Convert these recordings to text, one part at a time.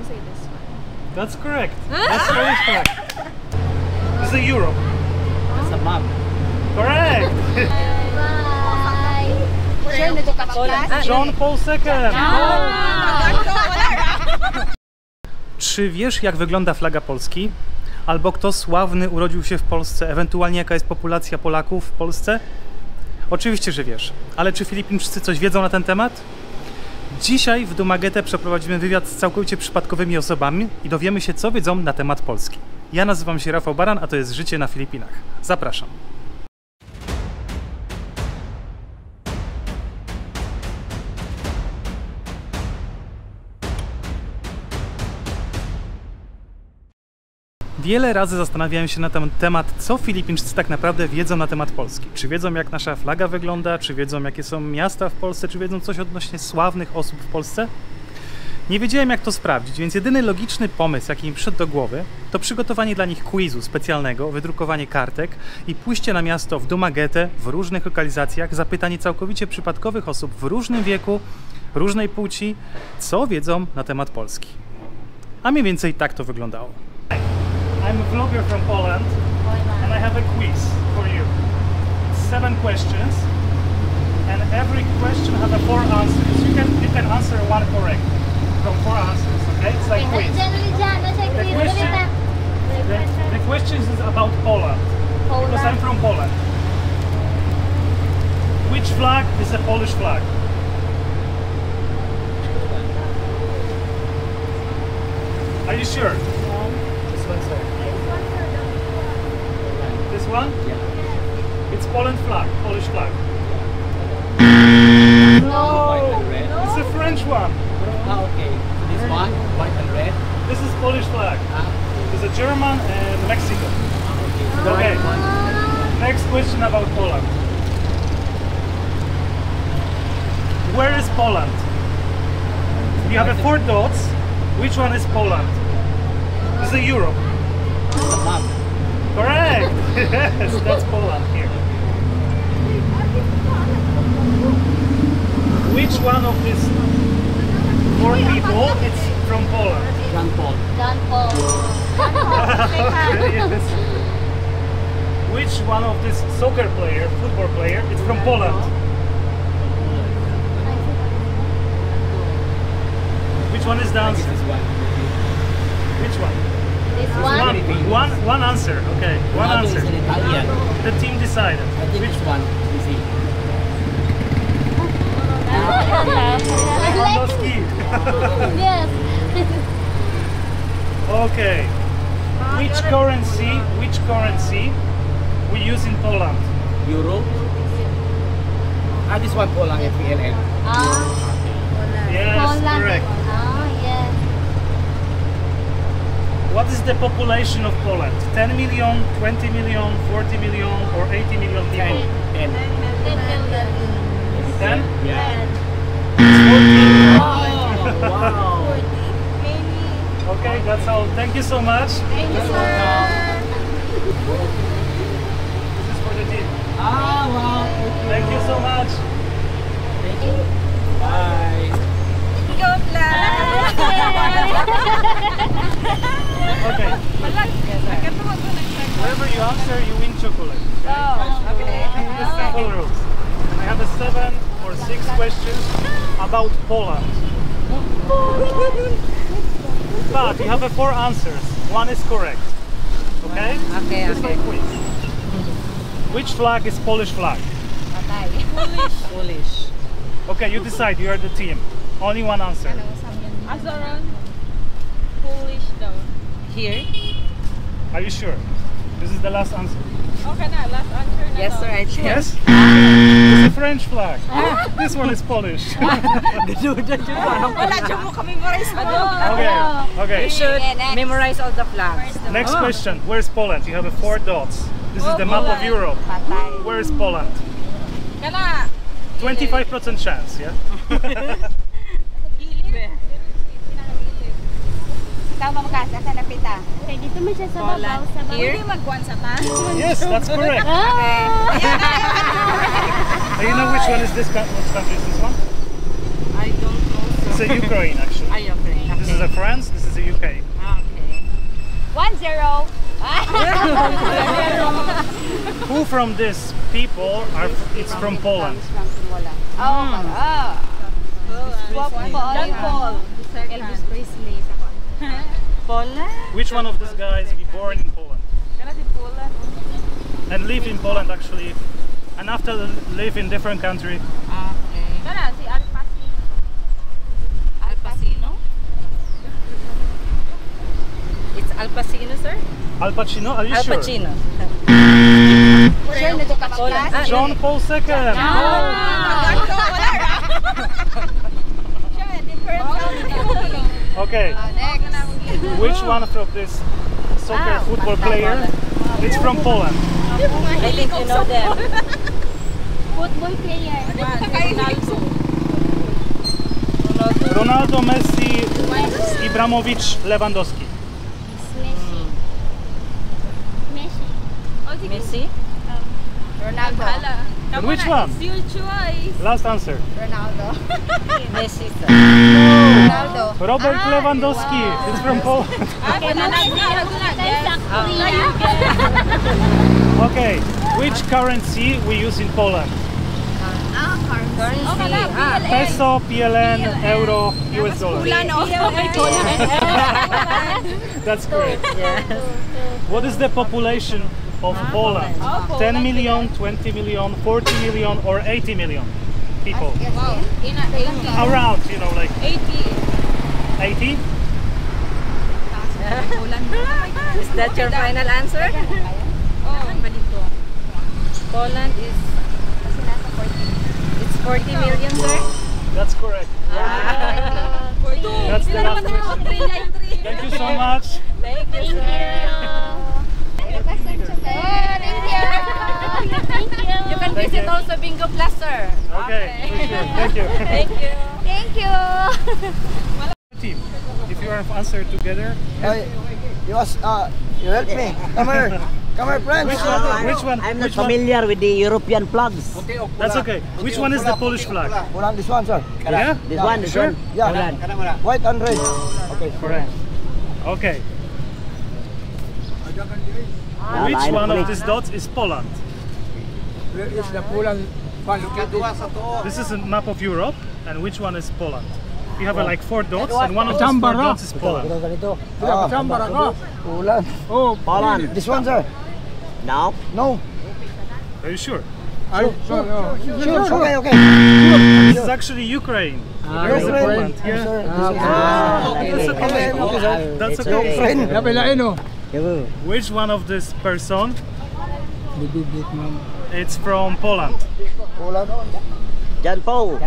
say this one. That's correct. That's Polish flag. This is Europe. That's a map. Correct. John Paul II. Czy wiesz, jak wygląda flaga Polski? Albo kto sławny urodził się w Polsce? Ewentualnie jaka jest populacja Polaków w Polsce? Oczywiście, że wiesz. Ale czy Filipińczycy coś wiedzą na ten temat? Dzisiaj w Dumaguete przeprowadzimy wywiad z całkowicie przypadkowymi osobami i dowiemy się, co wiedzą na temat Polski. Ja nazywam się Rafał Baran, a to jest Życie na Filipinach. Zapraszam. Wiele razy zastanawiałem się na ten temat, co Filipińczycy tak naprawdę wiedzą na temat Polski. Czy wiedzą, jak nasza flaga wygląda, czy wiedzą, jakie są miasta w Polsce, czy wiedzą coś odnośnie sławnych osób w Polsce? Nie wiedziałem, jak to sprawdzić, więc jedyny logiczny pomysł, jaki mi przyszedł do głowy, to przygotowanie dla nich quizu specjalnego, wydrukowanie kartek i pójście na miasto w Dumaguete, w różnych lokalizacjach, zapytanie całkowicie przypadkowych osób w różnym wieku, różnej płci, co wiedzą na temat Polski. A mniej więcej tak to wyglądało. I'm a vlogger from Poland and I have a quiz for you. It's 7 questions and every question has 4 answers. You can answer one correct from 4 answers, okay? It's like quiz. The question is about Poland. Because I'm from Poland. Which flag is a Polish flag? Are you sure? This one's there. This one? Yeah. It's Poland flag, Polish flag. No. White and red. It's a French one. Ah, okay. So this one, white and red. This is Polish flag. There's a German and Mexico. Okay. Next question about Poland. Where is Poland? You have 4 dots. Which one is Poland? This is Europe. It's a map. Correct! Yes, that's Poland here. Which one of these 4 people is from Poland? John Paul. Yes. Which one of this soccer player, football player, is from Poland? Which one is the answer? This one. Which one? This One answer, okay. One answer. Is an Italian. The team decided. I think Which this one. You see. Lewandowski. Yes. Okay. Which currency we use in Poland? Euro. Ah, this one Poland, FPLN. Yes, Poland. correct. Yes. What is the population of Poland? 10 million, 20 million, 40 million, or 80 million people? 10. 10? Yeah. It's 14. Oh, wow. Okay, that's all. Thank you so much. Thank you, sir. This is for the team. Ah, wow. Thank you so much. Thank you. Bye. Okay. Whatever you answer, you win chocolate. Okay? The simple rules. I have 7 or 6 questions about Poland. But you have 4 answers. One is correct. Okay? Okay, This okay. is quiz. Which flag is Polish flag? Polish. Okay, you decide. You are the team. Only one answer. Azaran. Polish daw. Here? Are you sure? This is the last answer. Okay na, last answer na. Yes, daw. right. Yes? It's a French flag. This one is Polish. Wala dyan mo kami memorize mo. Okay, okay. You should memorize all the flags. Next question. Where's Poland? You have 4 dots. This is the map of Europe. Where is Poland? Kana. 25% chance, yeah? Tama mo kasi, asa napita? Okay, dito mo siya sa babaw. Sa babaw. Here? Magkuhan sa ta. Yes, that's correct. You know which one is this? Which country is this one? I don't know. It's a Ukraine, actually. Ay, okay. This is is a France, this is the UK. Okay. 1-0. Who from these people are? It's from Poland. Oh. John Paul. Elvis Presley. Poland? Which one of these guys be born in Poland Kana si Poland. and live in Poland actually, and after live in different country? Okay. Kana si Al Pacino. Al Pacino? It's Al Pacino, sir? Al Pacino, are you Al sure? Pacino. Sure, Poland. Ah, John Paul II. Okay. Which one of this soccer football player? It's from Poland. I think you know them. Football player. Ronaldo, Messi, Ibrahimovic, Lewandowski. Messi. Messi? Ronaldo. And which one? It's your choice. Last answer. Ronaldo. Messi, sir. Ronaldo. Robert Lewandowski. It's from Poland. Okay, Okay. Which currency we use in Poland? Currency. Peso, PLN, Euro, US dollar. That's correct. Yes. What is the population of Poland? 10 million, 20 million, 40 million, or 80 million people? Wow. In 80. Around, you know, like 80. 80? Is that your final answer? Poland is... It's 40 million, sir? That's correct. That's the last question. Thank you so much. Thank you, sir. You can Thank visit you. also Bingo Plus, sir. Okay, for sure. Thank you. Thank you. Thank you. Team, if you have answered together, You help me. Come here. Come here, friends. which one? I'm not Which one? familiar with the European flags. That's okay. Which one is the Polish flag? Poland, this one, sir. Yeah? This one, this Sure? one. Yeah. Poland. White and red. Okay. Correct. Okay. Which line one of police. these dots is Poland? Where is the Poland flag? This is a map of Europe, and which one is Poland? You have like 4 dots, and one of those 4 dots is Poland. Poland. Oh, Poland. This one, sir. No. No. Are you sure? Sure. Okay. This is actually Ukraine. There is a Poland. Yeah. That's okay. That's okay. Friend. Which one of this person? It's from Poland. Poland. John Paul.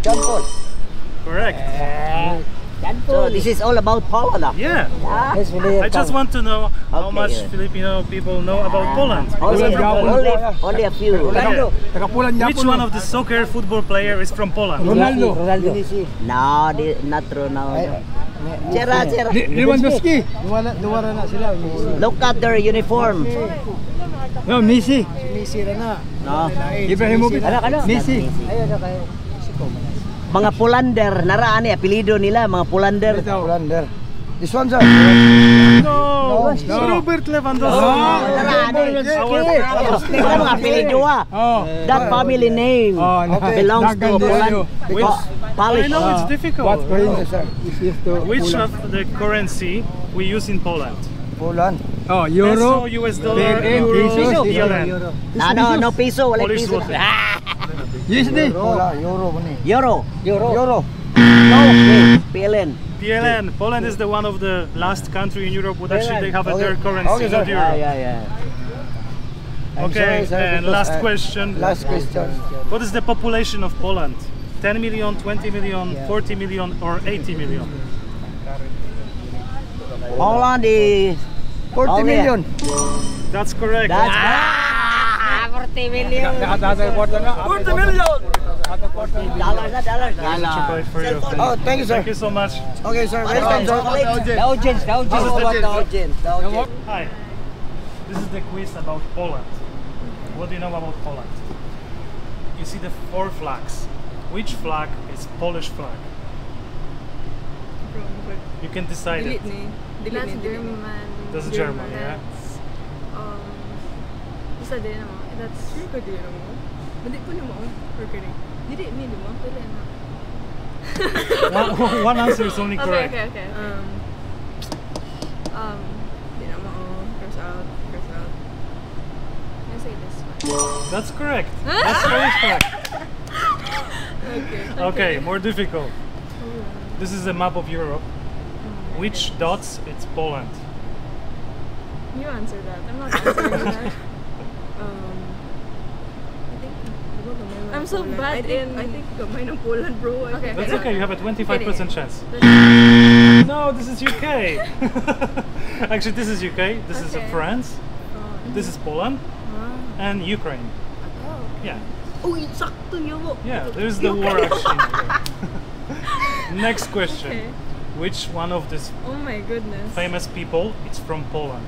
John Paul. Correct. So this is all about Poland. Yeah. Yes, really. I just want to know how Okay, much yeah. Filipino people know about Poland. Only a few. Yeah. Which one of the soccer football player is from Poland? Ronaldo. No, not Ronaldo. Chera. Lewandowski. Luwara na sila. Look at their uniform. No, Messi. Messi na. No. Ibrahimovic. Messi. Mga Polander, naraan ni apelyido nila, mga Polander. Polander. This one, sir. No, Robert Lewandowski. Naraan ni. Mga apelyido That family name belongs to Poland. I know it's Polish. difficult. sir? Which of the currency we use in Poland? Poland. Peso, US dollar, Euro, PLN. No piso, wala Polish piso. zloty. Euro. Euro. No, PLN. PLN. Poland is the one of the last country in Europe where actually they have their currency, not euro. Yeah. Okay, and last question. Last question. What is the population of Poland? 10 million, 20 million, 40 million, or 80 million? Poland is 40 million. That's correct. 40 million. 40 million. Dollars. For you. Oh, thank you, sir. Thank you so much. Okay, sir. Welcome, sir. The audience. Hi. This is the quiz about Poland. What do you know about Poland? You see the 4 flags. Which flag is Polish flag? from, but You can decide it. That's German. That's German, yeah. That's, basta din naman. That's... Sure ka din naman. Hindi po naman. Or kidding. Hindi naman. Pwede naman. One answer is only correct. Okay. Di naman. Cross out. I say this one. That's correct. That's very correct. Okay. Okay, more difficult. This is a map of Europe. Which dots? It's Poland. You answer that. I'm not answering that. I'm so bad in... I think gamay ng Poland, bro. Okay. That's okay, you have a 25% chance. No, this is UK. Actually, this is UK, this is France, this is Poland, and Ukraine. Yeah. Uy, sakto yun. Yeah, there's the war actually. Next question. Okay. Which one of these Oh my goodness. famous people is from Poland?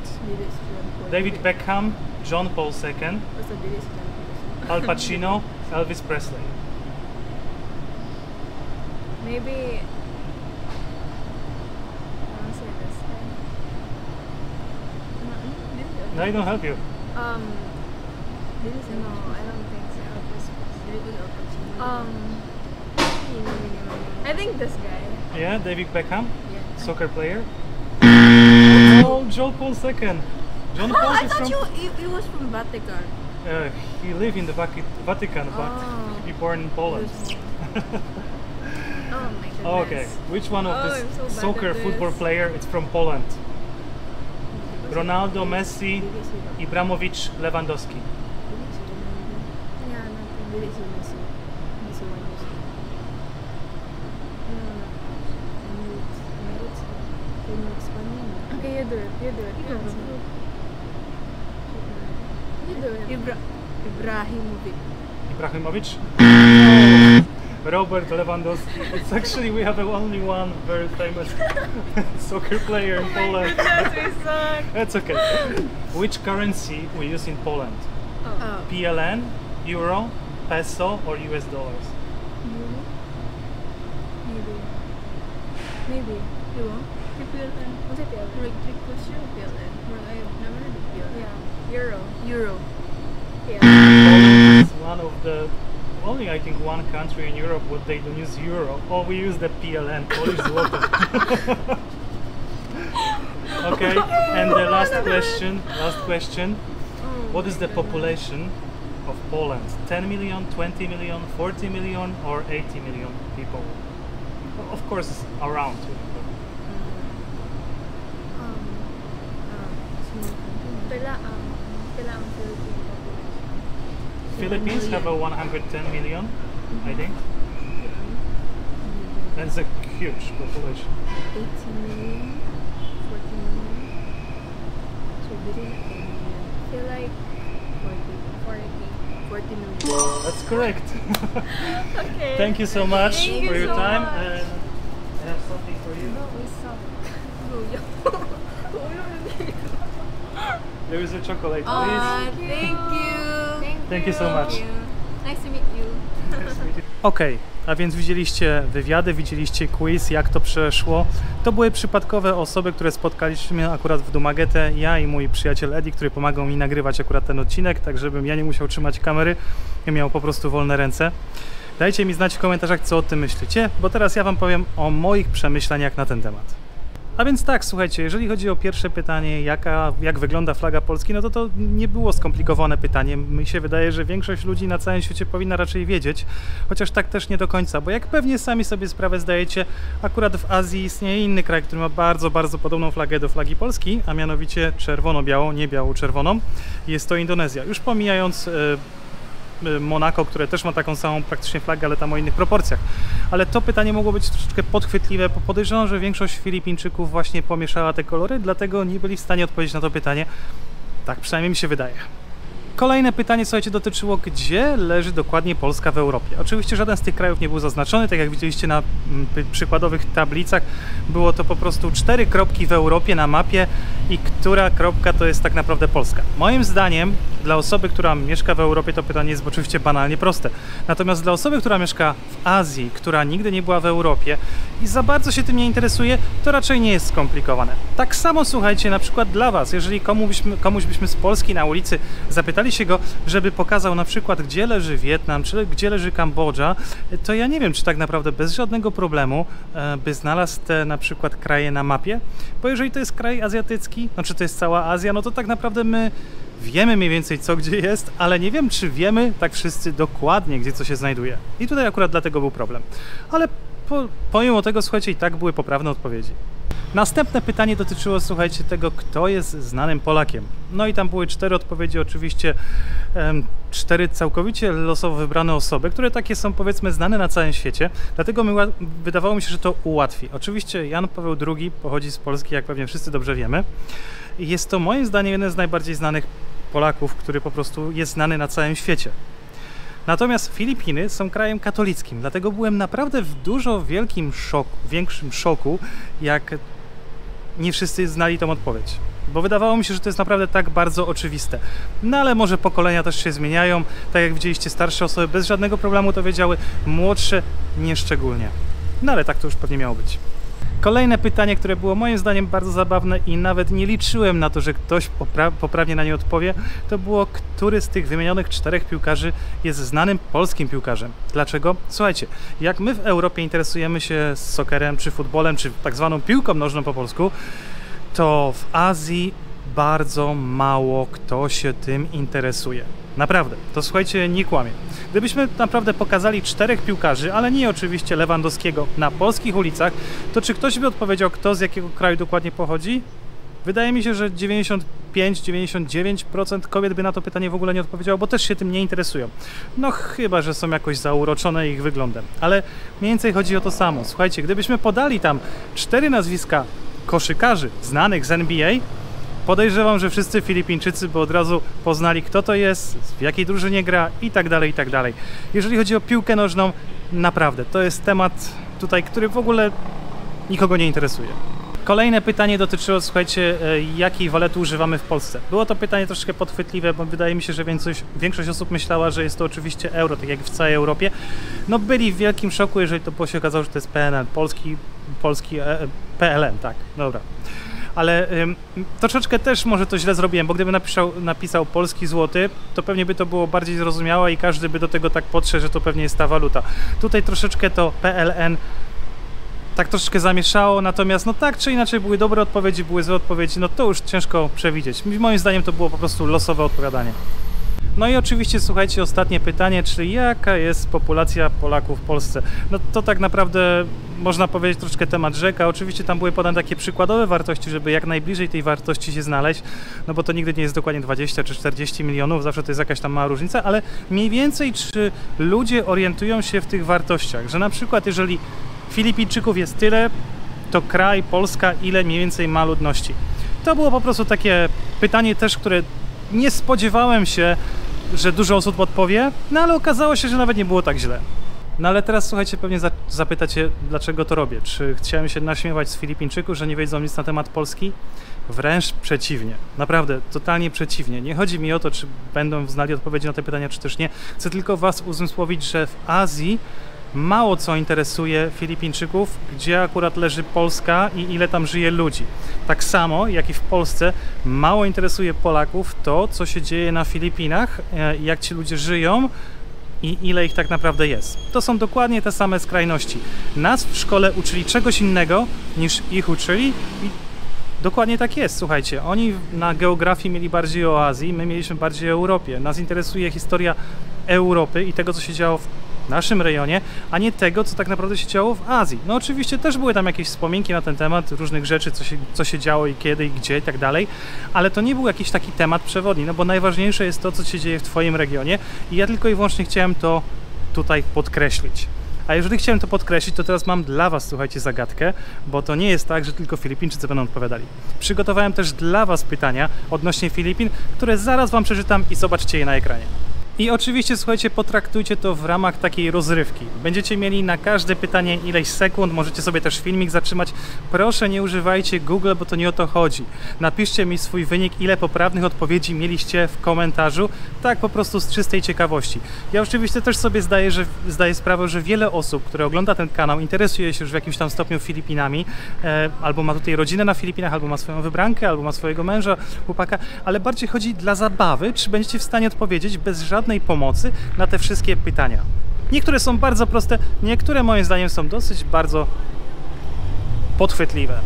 David Beckham, John Paul II, Al Pacino, Elvis Presley. Maybe... I'll say this guy. No, I don't help you. No, I don't think so. I think this guy. Yeah, David Beckham, Yeah. soccer player. Oh, John Paul II. John Paul I is thought from... he was from Vatican. He lived in the Vatican, but he born in Poland. Oh my goodness. Okay, which one of Oh, this I'm so bad soccer at this. football player is from Poland? Ronaldo, Messi, Ibrahimovic, Lewandowski. Yeah, okay, you do it. You do it. Ibrahimovic. Ibrahimovic? Robert Lewandowski. It's actually, we have only one very famous soccer player in Poland. We suck. That's okay. Which currency we use in Poland? Oh. PLN, Euro, Peso, or US dollars? Maybe. You want? PLN. What's it PLN? Trick question PLN. I've never heard of PLN. Yeah. Euro. Yeah. Poland is one of the only, I think, one country in Europe where they don't use euro. Oh, we use the PLN, Polish zloty. Okay, and the last question. What is the population of Poland? 10 million, 20 million, 40 million, or 80 million people? Of course, around. Philippines have a 110 million, I think. That's a huge population. 80 million, 40 million. So billion, 10 million. I feel like 40 million. That's correct. Okay. Thank you so much Thank you for your so time. much. And I have something for you. There is a chocolate, please. Thank you. Thank you so much. Nice to meet you. Okej, a więc widzieliście wywiady, widzieliście quiz, jak to przeszło. To były przypadkowe osoby, które spotkaliśmy akurat w Dumaguete, ja i mój przyjaciel Eddie, który pomagał mi nagrywać akurat ten odcinek, tak żebym ja nie musiał trzymać kamery i miał po prostu wolne ręce. Dajcie mi znać w komentarzach, co o tym myślicie, bo teraz ja wam powiem o moich przemyśleniach na ten temat. A więc tak, słuchajcie, jeżeli chodzi o pierwsze pytanie, jak wygląda flaga Polski, no to nie było skomplikowane pytanie. Mi się wydaje, że większość ludzi na całym świecie powinna raczej wiedzieć, chociaż tak też nie do końca, bo jak pewnie sami sobie sprawę zdajecie, akurat w Azji istnieje inny kraj, który ma bardzo, bardzo podobną flagę do flagi Polski, a mianowicie czerwono-białą, nie biało-czerwoną. Jest to Indonezja. Już pomijając Monako, które też ma taką samą praktycznie flagę, ale tam o innych proporcjach. Ale to pytanie mogło być troszeczkę podchwytliwe, bo podejrzewam, że większość Filipińczyków właśnie pomieszała te kolory, dlatego nie byli w stanie odpowiedzieć na to pytanie. Tak przynajmniej mi się wydaje. Kolejne pytanie, słuchajcie, dotyczyło, gdzie leży dokładnie Polska w Europie. Oczywiście żaden z tych krajów nie był zaznaczony, tak jak widzieliście na przykładowych tablicach. Było to po prostu 4 kropki w Europie na mapie i która kropka to jest tak naprawdę Polska. Moim zdaniem Dla osoby, która mieszka w Europie, to pytanie jest oczywiście banalnie proste. Natomiast dla osoby, która mieszka w Azji, która nigdy nie była w Europie i za bardzo się tym nie interesuje, to raczej nie jest skomplikowane. Tak samo, słuchajcie, na przykład dla Was, jeżeli komuś byśmy z Polski na ulicy zapytali się go, żeby pokazał na przykład, gdzie leży Wietnam, czy gdzie leży Kambodża, to ja nie wiem, czy tak naprawdę bez żadnego problemu by znalazł te na przykład kraje na mapie, bo jeżeli to jest kraj azjatycki, no czy to jest cała Azja, no to tak naprawdę my wiemy mniej więcej co gdzie jest, ale nie wiem, czy wiemy tak wszyscy dokładnie, gdzie co się znajduje. I tutaj akurat dlatego był problem. Ale pomimo tego, słuchajcie, i tak były poprawne odpowiedzi. Następne pytanie dotyczyło, słuchajcie, tego, kto jest znanym Polakiem. No i tam były 4 odpowiedzi, oczywiście 4 całkowicie losowo wybrane osoby, które takie są, powiedzmy, znane na całym świecie. Dlatego wydawało mi się, że to ułatwi. Oczywiście Jan Paweł II pochodzi z Polski, jak pewnie wszyscy dobrze wiemy. Jest to moim zdaniem jeden z najbardziej znanych Polaków, który po prostu jest znany na całym świecie. Natomiast Filipiny są krajem katolickim, dlatego byłem naprawdę w większym szoku, jak nie wszyscy znali tą odpowiedź. Bo wydawało mi się, że to jest naprawdę tak bardzo oczywiste. No ale może pokolenia też się zmieniają, tak jak widzieliście, starsze osoby bez żadnego problemu to wiedziały, młodsze nieszczególnie. No ale tak to już pewnie miało być. Kolejne pytanie, które było moim zdaniem bardzo zabawne i nawet nie liczyłem na to, że ktoś poprawnie na nie odpowie, to było, który z tych wymienionych 4 piłkarzy jest znanym polskim piłkarzem. Dlaczego? Słuchajcie, jak my w Europie interesujemy się soccerem, czy futbolem, czy tak zwaną piłką nożną po polsku, to w Azji bardzo mało kto się tym interesuje. Naprawdę, to słuchajcie, nie kłamię. Gdybyśmy naprawdę pokazali 4 piłkarzy, ale nie oczywiście Lewandowskiego, na polskich ulicach, to czy ktoś by odpowiedział, kto z jakiego kraju dokładnie pochodzi? Wydaje mi się, że 95-99% kobiet by na to pytanie w ogóle nie odpowiedziało, bo też się tym nie interesują. No chyba, że są jakoś zauroczone ich wyglądem. Ale mniej więcej chodzi o to samo. Słuchajcie, gdybyśmy podali tam 4 nazwiska koszykarzy znanych z NBA, podejrzewam, że wszyscy Filipińczycy by od razu poznali, kto to jest, w jakiej drużynie gra i tak dalej, i tak dalej. Jeżeli chodzi o piłkę nożną, naprawdę, to jest temat tutaj, który w ogóle nikogo nie interesuje. Kolejne pytanie dotyczyło, słuchajcie, jakiej waluty używamy w Polsce. Było to pytanie troszkę podchwytliwe, bo wydaje mi się, że większość osób myślała, że jest to oczywiście euro, tak jak w całej Europie. No byli w wielkim szoku, jeżeli to się okazało, że to jest PLN, polski PLN, tak, dobra. Ale troszeczkę też może to źle zrobiłem, bo gdybym napisał polski złoty, to pewnie by to było bardziej zrozumiałe i każdy by do tego tak podszedł, że to pewnie jest ta waluta. Tutaj troszeczkę to PLN tak troszeczkę zamieszało, natomiast no tak czy inaczej były dobre odpowiedzi, były złe odpowiedzi, no to już ciężko przewidzieć. Moim zdaniem to było po prostu losowe odpowiadanie. No i oczywiście, słuchajcie, ostatnie pytanie, czyli jaka jest populacja Polaków w Polsce? No to tak naprawdę można powiedzieć troszkę temat rzeka. Oczywiście tam były podane takie przykładowe wartości, żeby jak najbliżej tej wartości się znaleźć, no bo to nigdy nie jest dokładnie 20 czy 40 milionów, zawsze to jest jakaś tam mała różnica, ale mniej więcej czy ludzie orientują się w tych wartościach, że na przykład jeżeli Filipińczyków jest tyle, to kraj, Polska, ile mniej więcej ma ludności? To było po prostu takie pytanie też, które nie spodziewałem się, że dużo osób odpowie, no ale okazało się, że nawet nie było tak źle. No ale teraz słuchajcie, pewnie zapytacie, dlaczego to robię. Czy chciałem się naśmiewać z Filipińczyków, że nie wiedzą nic na temat Polski? Wręcz przeciwnie. Naprawdę, totalnie przeciwnie. Nie chodzi mi o to, czy będą znali odpowiedzi na te pytania, czy też nie. Chcę tylko was uzmysłowić, że w Azji mało co interesuje Filipińczyków, gdzie akurat leży Polska i ile tam żyje ludzi. Tak samo jak i w Polsce mało interesuje Polaków to, co się dzieje na Filipinach, jak ci ludzie żyją i ile ich tak naprawdę jest. To są dokładnie te same skrajności. Nas w szkole uczyli czegoś innego niż ich uczyli i dokładnie tak jest, słuchajcie. Oni na geografii mieli bardziej o Azji, my mieliśmy bardziej o Europie. Nas interesuje historia Europy i tego, co się działo w naszym rejonie, a nie tego, co tak naprawdę się działo w Azji. No oczywiście też były tam jakieś wspominki na ten temat, różnych rzeczy, co się działo i kiedy i gdzie i tak dalej, ale to nie był jakiś taki temat przewodni, no bo najważniejsze jest to, co się dzieje w twoim regionie i ja tylko i wyłącznie chciałem to tutaj podkreślić. A jeżeli chciałem to podkreślić, to teraz mam dla was, słuchajcie, zagadkę, bo to nie jest tak, że tylko Filipińczycy będą odpowiadali. Przygotowałem też dla was pytania odnośnie Filipin, które zaraz wam przeczytam i zobaczcie je na ekranie. I oczywiście, słuchajcie, potraktujcie to w ramach takiej rozrywki. Będziecie mieli na każde pytanie ileś sekund, możecie sobie też filmik zatrzymać. Proszę, nie używajcie Google, bo to nie o to chodzi. Napiszcie mi swój wynik, ile poprawnych odpowiedzi mieliście w komentarzu, tak po prostu z czystej ciekawości. Ja oczywiście też sobie zdaję sprawę, że wiele osób, które ogląda ten kanał, interesuje się już w jakimś tam stopniu Filipinami, albo ma tutaj rodzinę na Filipinach, albo ma swoją wybrankę, albo ma swojego męża, chłopaka, ale bardziej chodzi dla zabawy, czy będziecie w stanie odpowiedzieć bez żadnej pomocy na te wszystkie pytania. Niektóre są bardzo proste, niektóre moim zdaniem są dosyć bardzo podchwytliwe.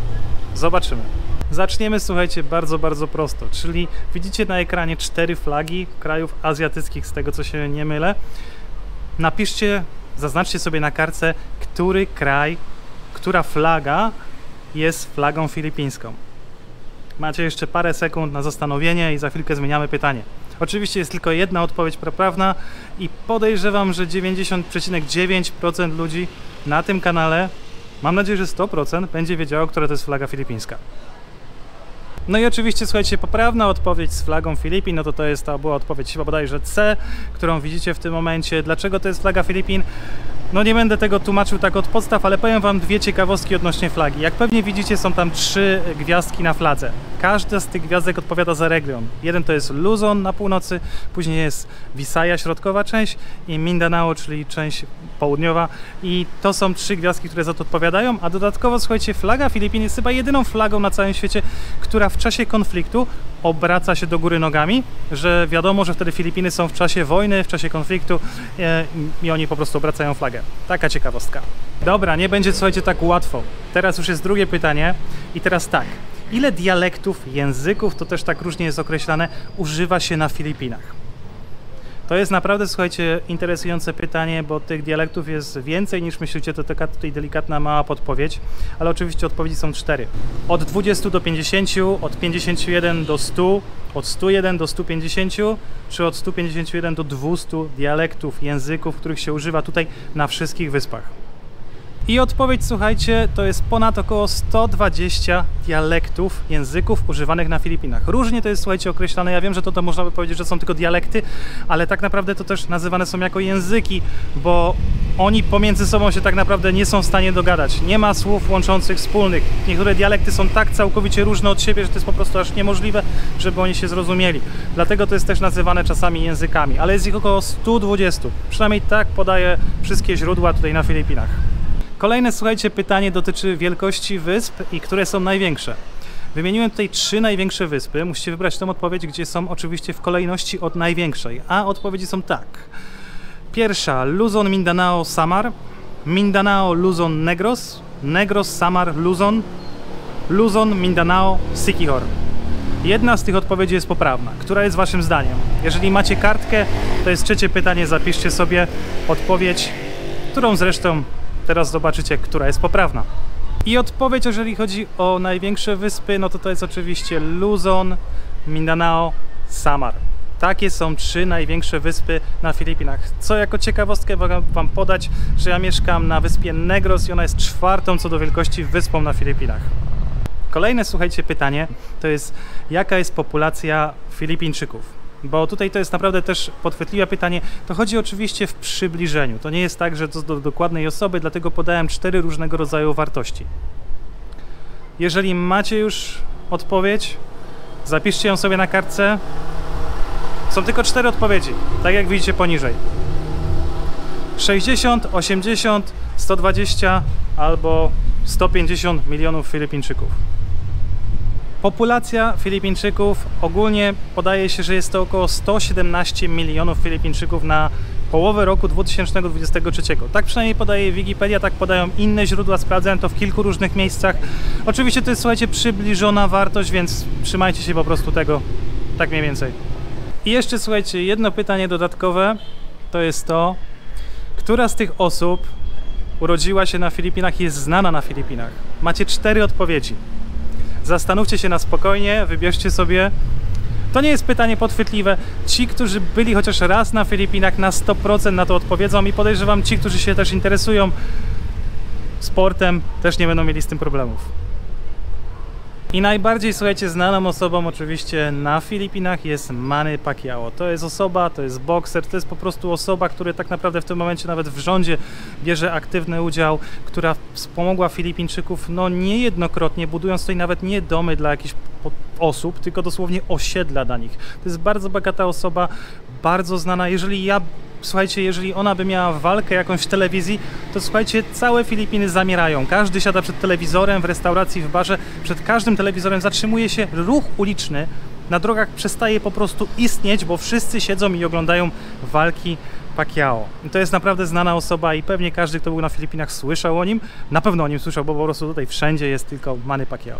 Zobaczymy. Zaczniemy, słuchajcie, bardzo prosto, czyli widzicie na ekranie 4 flagi krajów azjatyckich, z tego co się nie mylę. Napiszcie, zaznaczcie sobie na kartce, który kraj, która flaga jest flagą filipińską. Macie jeszcze parę sekund na zastanowienie i za chwilkę zmieniamy pytanie. Oczywiście jest tylko jedna odpowiedź poprawna i podejrzewam, że 90,9% ludzi na tym kanale, mam nadzieję, że 100% będzie wiedziało, która to jest flaga filipińska. No i oczywiście, słuchajcie, poprawna odpowiedź z flagą Filipin, no to była odpowiedź chyba bodajże C, którą widzicie w tym momencie. Dlaczego to jest flaga Filipin? No nie będę tego tłumaczył tak od podstaw, ale powiem wam 2 ciekawostki odnośnie flagi. Jak pewnie widzicie, są tam 3 gwiazdki na fladze. Każda z tych gwiazdek odpowiada za region. Jeden to jest Luzon na północy, później jest Visaya, środkowa część, i Mindanao, czyli część południowa. I to są 3 gwiazdki, które za to odpowiadają, a dodatkowo, słuchajcie, flaga Filipin jest chyba jedyną flagą na całym świecie, która w czasie konfliktu obraca się do góry nogami, że wiadomo, że wtedy Filipiny są w czasie wojny, w czasie konfliktu i oni po prostu obracają flagę. Taka ciekawostka. Dobra, nie będzie, słuchajcie, tak łatwo. Teraz już jest drugie pytanie i teraz tak. Ile dialektów, języków, to też tak różnie jest określane, używa się na Filipinach? To jest naprawdę, słuchajcie, interesujące pytanie, bo tych dialektów jest więcej niż myślicie, to taka tutaj delikatna, mała podpowiedź, ale oczywiście odpowiedzi są 4. Od 20 do 50, od 51 do 100, od 101 do 150, czy od 151 do 200 dialektów, języków, których się używa tutaj na wszystkich wyspach. I odpowiedź, słuchajcie, to jest ponad około 120 dialektów, języków używanych na Filipinach. Różnie to jest, słuchajcie, określane. Ja wiem, że to można by powiedzieć, że są tylko dialekty, ale tak naprawdę to też nazywane są jako języki, bo oni pomiędzy sobą się tak naprawdę nie są w stanie dogadać. Nie ma słów łączących wspólnych. Niektóre dialekty są tak całkowicie różne od siebie, że to jest po prostu aż niemożliwe, żeby oni się zrozumieli. Dlatego to jest też nazywane czasami językami, ale jest ich około 120. Przynajmniej tak podaje wszystkie źródła tutaj na Filipinach. Kolejne, słuchajcie, pytanie dotyczy wielkości wysp i które są największe. Wymieniłem tutaj 3 największe wyspy. Musicie wybrać tą odpowiedź, gdzie są oczywiście w kolejności od największej. A odpowiedzi są tak. Pierwsza, Luzon, Mindanao, Samar. Mindanao, Luzon, Negros. Negros, Samar, Luzon. Luzon, Mindanao, Siquijor. Jedna z tych odpowiedzi jest poprawna. Która jest waszym zdaniem? Jeżeli macie kartkę, to jest trzecie pytanie. Zapiszcie sobie odpowiedź, którą zresztą teraz zobaczycie, która jest poprawna. I odpowiedź, jeżeli chodzi o największe wyspy, no to jest oczywiście Luzon, Mindanao, Samar. Takie są 3 największe wyspy na Filipinach. Co jako ciekawostkę wam podać, że ja mieszkam na wyspie Negros i ona jest 4. co do wielkości wyspą na Filipinach. Kolejne, słuchajcie, pytanie to jest, jaka jest populacja Filipińczyków? Bo tutaj to jest naprawdę też podchwytliwe pytanie. To chodzi oczywiście w przybliżeniu. To nie jest tak, że to do dokładnej osoby, dlatego podałem 4 różnego rodzaju wartości. Jeżeli macie już odpowiedź, zapiszcie ją sobie na kartce. Są tylko 4 odpowiedzi, tak jak widzicie poniżej. 60, 80, 120 albo 150 milionów Filipińczyków. Populacja Filipińczyków ogólnie podaje się, że jest to około 117 milionów Filipińczyków na połowę roku 2023. Tak przynajmniej podaje Wikipedia, tak podają inne źródła, sprawdzałem to w kilku różnych miejscach. Oczywiście to jest, słuchajcie, przybliżona wartość, więc trzymajcie się po prostu tego, tak mniej więcej. I jeszcze, słuchajcie, jedno pytanie dodatkowe, to jest to, która z tych osób urodziła się na Filipinach i jest znana na Filipinach. Macie 4 odpowiedzi. Zastanówcie się na spokojnie, wybierzcie sobie. To nie jest pytanie podchwytliwe. Ci, którzy byli chociaż raz na Filipinach, na 100% na to odpowiedzą i podejrzewam, ci, którzy się też interesują sportem, też nie będą mieli z tym problemów. I najbardziej, słuchajcie, znaną osobą oczywiście na Filipinach jest Manny Pacquiao. To jest osoba, to jest bokser, to jest po prostu osoba, która tak naprawdę w tym momencie nawet w rządzie bierze aktywny udział, która wspomogła Filipińczyków no niejednokrotnie, budując tutaj nawet nie domy dla jakichś osób, tylko dosłownie osiedla dla nich. To jest bardzo bogata osoba, bardzo znana. Słuchajcie, jeżeli ona by miała walkę jakąś w telewizji, to słuchajcie, całe Filipiny zamierają. Każdy siada przed telewizorem, w restauracji, w barze, przed każdym telewizorem zatrzymuje się, ruch uliczny na drogach przestaje po prostu istnieć, bo wszyscy siedzą i oglądają walki Pacquiao. I to jest naprawdę znana osoba i pewnie każdy, kto był na Filipinach, słyszał o nim. Na pewno o nim słyszał, bo po prostu tutaj wszędzie jest tylko Manny Pacquiao.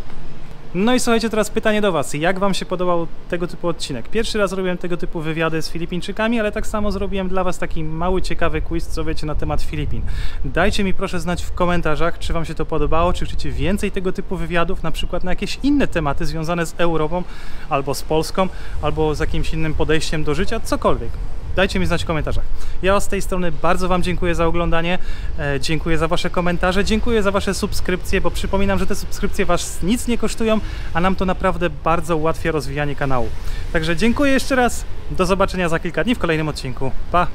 No i słuchajcie, teraz pytanie do Was. Jak Wam się podobał tego typu odcinek? Pierwszy raz robiłem tego typu wywiady z Filipińczykami, ale tak samo zrobiłem dla Was taki mały, ciekawy quiz, co wiecie na temat Filipin. Dajcie mi proszę znać w komentarzach, czy Wam się to podobało, czy chcecie więcej tego typu wywiadów, na przykład na jakieś inne tematy związane z Europą, albo z Polską, albo z jakimś innym podejściem do życia, cokolwiek. Dajcie mi znać w komentarzach. Ja z tej strony bardzo Wam dziękuję za oglądanie, dziękuję za Wasze komentarze, dziękuję za Wasze subskrypcje, bo przypominam, że te subskrypcje Was nic nie kosztują, a nam to naprawdę bardzo ułatwia rozwijanie kanału. Także dziękuję jeszcze raz, do zobaczenia za kilka dni w kolejnym odcinku. Pa!